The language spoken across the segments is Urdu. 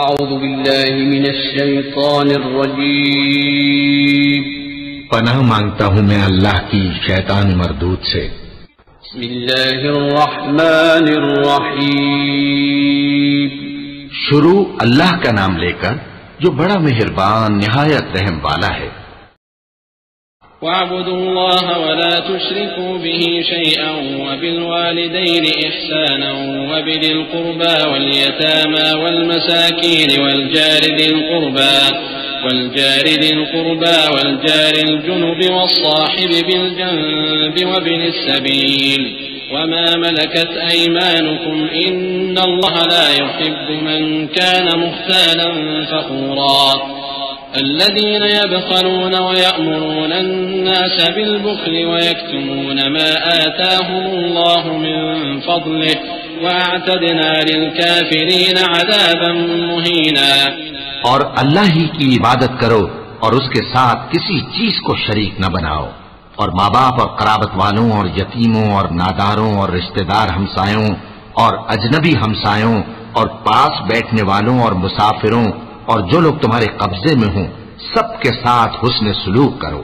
اعوذ باللہ من الشیطان الرجیم پناہ مانگتا ہوں میں اللہ کی شیطان مردود سے۔ بسم اللہ الرحمن الرحیم شروع اللہ کا نام لے کر جو بڑا مہربان نہایت رحم والا ہے۔ واعبدوا الله ولا تشركوا به شيئا وبالوالدين إحسانا وبذي القربى واليتامى والمساكين والجار ذي القربى والجار الجنب والصاحب بالجنب وابن السبيل وما ملكت أيمانكم إن الله لا يحب من كان مختالا فخورا الذين يبخلون ويأمرون الناس بالبخل ويكتمون ما آتاهم الله من فضله وأعتدنا للكافرين عذابا مهينا۔ اور اللہ ہی کی عبادت کرو اور اس کے ساتھ کسی چیز کو شریک نہ بناؤ، اور ماں باپ اور قرابت والوں اور یتیموں اور ناداروں اور رشتہ دار ہمسایوں اور اجنبی ہمسایوں اور پاس بیٹھنے والوں اور مسافروں اور جو لوگ تمہارے قبضے میں ہوں سب کے ساتھ حسن سلوک کرو۔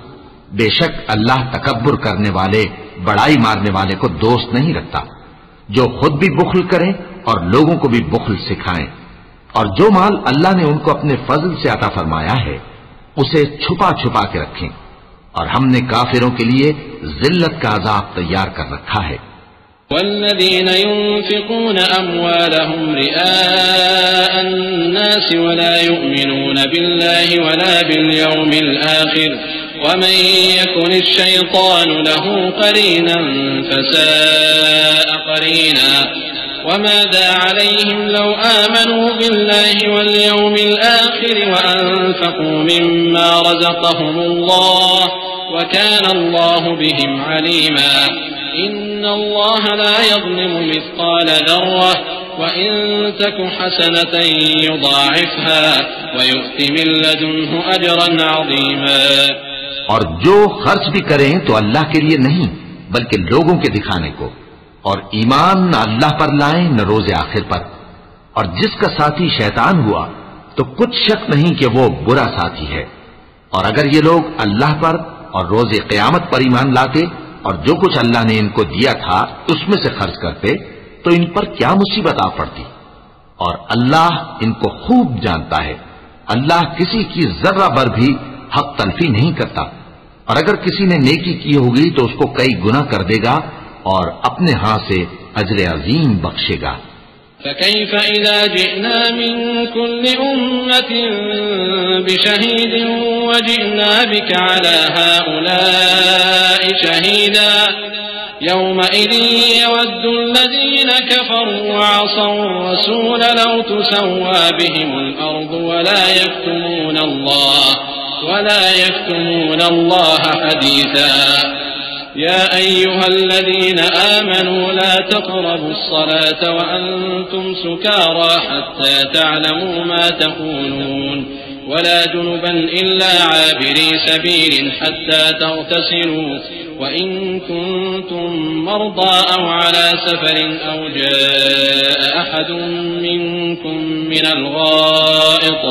بے شک اللہ تکبر کرنے والے بڑائی مارنے والے کو دوست نہیں رکھتا۔ جو خود بھی بخل کریں اور لوگوں کو بھی بخل سکھائیں، اور جو مال اللہ نے ان کو اپنے فضل سے عطا فرمایا ہے اسے چھپا چھپا کے رکھیں، اور ہم نے کافروں کے لیے ذلت کا عذاب تیار کر رکھا ہے۔ والذين ينفقون أموالهم رئاء الناس ولا يؤمنون بالله ولا باليوم الآخر ومن يكن الشيطان له قرينا فساء قرينا وماذا عليهم لو آمنوا بالله واليوم الآخر وأنفقوا مما رزقهم الله وكان الله بهم عليما إن الله لا يظلم مثقال ذرة وإن تك حسنة يضاعفها ويؤت من لدنه أجرا عظيما۔ اور جو خرچ بھی کریں تو اللہ کے لیے نہیں بلکہ لوگوں کے دکھانے کو، اور ایمان نہ اللہ پر لائیں نہ روز آخر پر، اور جس کا ساتھی شیطان ہوا تو کچھ شک نہیں کہ وہ برا ساتھی ہے۔ اور اگر یہ لوگ اللہ پر اور روز قیامت پر ایمان لاتے اور جو کچھ اللہ نے ان کو دیا تھا اس میں سے خرچ کرتے تو ان پر کیا مصیبت آ پڑتی، اور اللہ ان کو خوب جانتا ہے۔ اللہ کسی کی ذرہ بر بھی حق تلفی نہیں کرتا، اور اگر کسی نے نیکی کی ہوگی تو اس کو کئی گنا کر دے گا اور اپنے ہاں سے اجر عظیم بخشے گا۔ فكيف إذا جئنا من كل أمة بشهيد وجئنا بك على هؤلاء شهيدا يومئذ يود الذين كفروا وعصوا الرسول لو تسوى بهم الأرض ولا يكتمون الله حديثا يا أيها الذين آمنوا لا تقربوا الصلاة وأنتم سكارى حتى تعلموا ما تقولون ولا جنبا إلا عابري سبيل حتى تغتسلوا وإن كنتم مرضى أو على سفر أو جاء أحد منكم من الغائط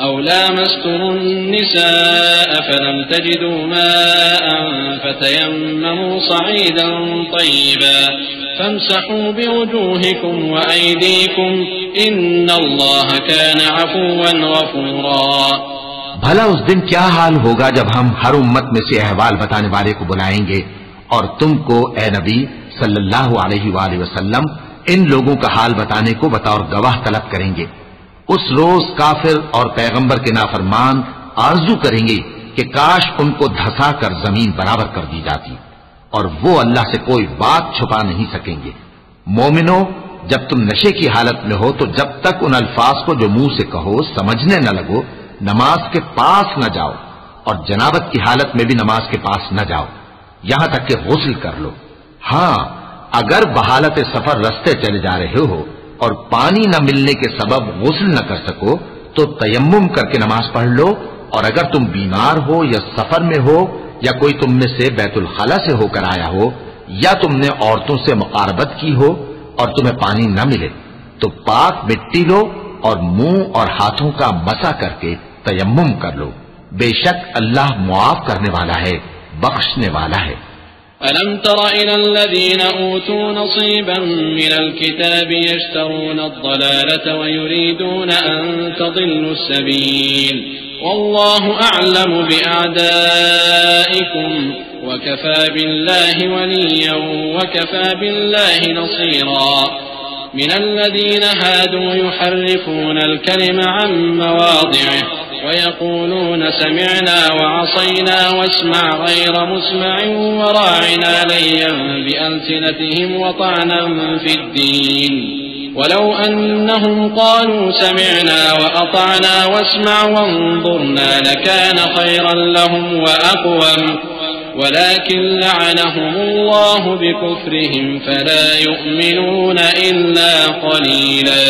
أو لامستم النساء فلم تجدوا ماء فتيمموا صعيدا طيبا فامسحوا بوجوهكم وأيديكم إن الله كان عفوا غفورا۔ بھلا اس دن کیا حال ہوگا جب ہم ہر امت میں سے احوال بتانے والے کو بلائیں گے اور تم کو اے نبی صلی اللہ علیہ وآلہ وسلم ان لوگوں کا حال بتانے کو بطور گواہ طلب کریں گے۔ اس روز کافر اور پیغمبر کے نافرمان آرزو کریں گے کہ کاش ان کو دھسا کر زمین برابر کر دی جاتی، اور وہ اللہ سے کوئی بات چھپا نہیں سکیں گے۔ مومنو، جب تم نشے کی حالت میں ہو تو جب تک ان الفاظ کو جو منہ سے کہو سمجھنے نہ لگو نماز کے پاس نہ جاؤ، اور جنابت کی حالت میں بھی نماز کے پاس نہ جاؤ یہاں تک کہ غسل کر لو۔ ہاں، اگر بحالت سفر رستے چلے جا رہے ہو اور پانی نہ ملنے کے سبب غسل نہ کر سکو تو تیمم کر کے نماز پڑھ لو، اور اگر تم بیمار ہو یا سفر میں ہو یا کوئی تم میں سے بیت الخلا سے ہو کر آیا ہو یا تم نے عورتوں سے مقاربت کی ہو اور تمہیں پانی نہ ملے تو پاک مٹی لو اور منہ اور ہاتھوں کا مسا کر کے تیمم کر لو، بے شک اللہ معاف کرنے والا ہے، بخشنے والا ہے۔ ألم تر إلى الذين أوتوا نصيبا من الكتاب يشترون الضلالة ويريدون أن تضلوا السبيل والله أعلم بأعدائكم وكفى بالله وليا وكفى بالله نصيرا من الذين هادوا يحرفون الكلم عن مواضعه ويقولون سمعنا وعصينا واسمع غير مسمع وراعنا ليا بألسنتهم وطعنا في الدين ولو أنهم قالوا سمعنا وأطعنا واسمع وانظرنا لكان خيرا لهم وأقوم ولكن لعنهم الله بكفرهم فلا يؤمنون إلا قليلا۔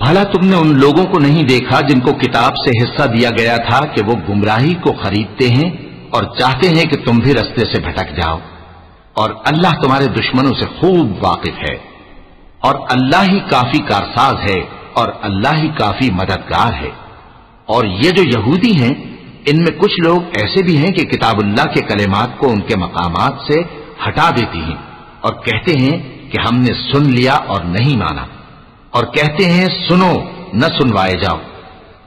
بھلا تم نے ان لوگوں کو نہیں دیکھا جن کو کتاب سے حصہ دیا گیا تھا کہ وہ گمراہی کو خریدتے ہیں اور چاہتے ہیں کہ تم بھی رستے سے بھٹک جاؤ، اور اللہ تمہارے دشمنوں سے خوب واقف ہے، اور اللہ ہی کافی کارساز ہے، اور اللہ ہی کافی مددگار ہے۔ اور یہ جو یہودی ہیں ان میں کچھ لوگ ایسے بھی ہیں کہ کتاب اللہ کے کلمات کو ان کے مقامات سے ہٹا دیتی ہیں اور کہتے ہیں کہ ہم نے سن لیا اور نہیں مانا، اور کہتے ہیں سنو نہ سنوائے جاؤ،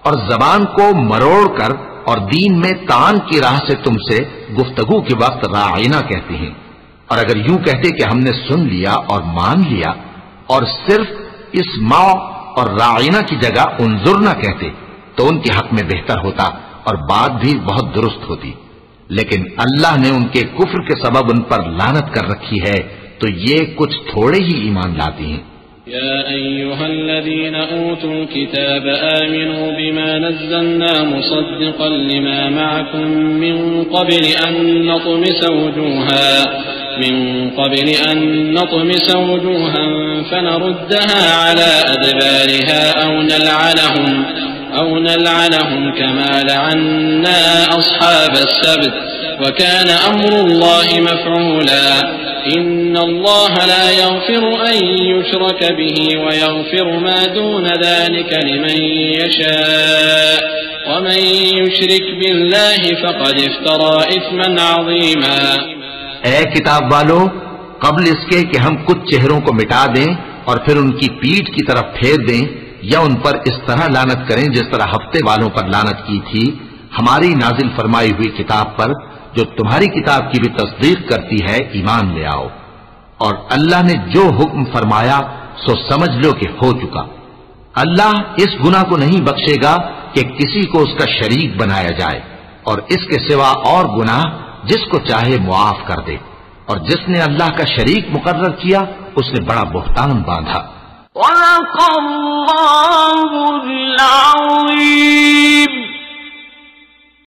اور زبان کو مروڑ کر اور دین میں تان کی راہ سے تم سے گفتگو کے وقت راعینا کہتے ہیں، اور اگر یوں کہتے کہ ہم نے سن لیا اور مان لیا اور صرف اسمع اور راعینا کی جگہ انظر نہ کہتے تو ان کے حق میں بہتر ہوتا اور بات بھی بہت درست ہوتی، لیکن اللہ نے ان کے کفر کے سبب ان پر لعنت کر رکھی ہے تو یہ کچھ تھوڑے ہی ایمان لاتے ہیں۔ يا أيها الذين أوتوا الكتاب آمنوا بما نزلنا مصدقا لما معكم من قبل أن نطمس وجوها فنردها على أدبارها أو نلعنهم كما لعنا أصحاب السبت وكان أمر الله مفعولا إن الله لا يغفر أن يشرك به ويغفر ما دون ذلك لمن يشاء ومن يشرك بالله فقد افترى إثما عظيما۔ اے کتاب والو، قبل اس کے کہ ہم کچھ چہروں کو مٹا دیں اور پھر ان کی پیٹھ کی طرف پھیر دیں یا ان پر اس طرح لعنت کریں جس طرح ہفتے والوں پر لعنت کی تھی، ہماری نازل فرمائی ہوئی کتاب پر جو تمہاری کتاب کی بھی تصدیق کرتی ہے ایمان لے آؤ، اور اللہ نے جو حکم فرمایا سو سمجھ لو کہ ہو چکا۔ اللہ اس گناہ کو نہیں بخشے گا کہ کسی کو اس کا شریک بنایا جائے، اور اس کے سوا اور گناہ جس کو چاہے معاف کر دے، اور جس نے اللہ کا شریک مقرر کیا اس نے بڑا بہتان باندھا۔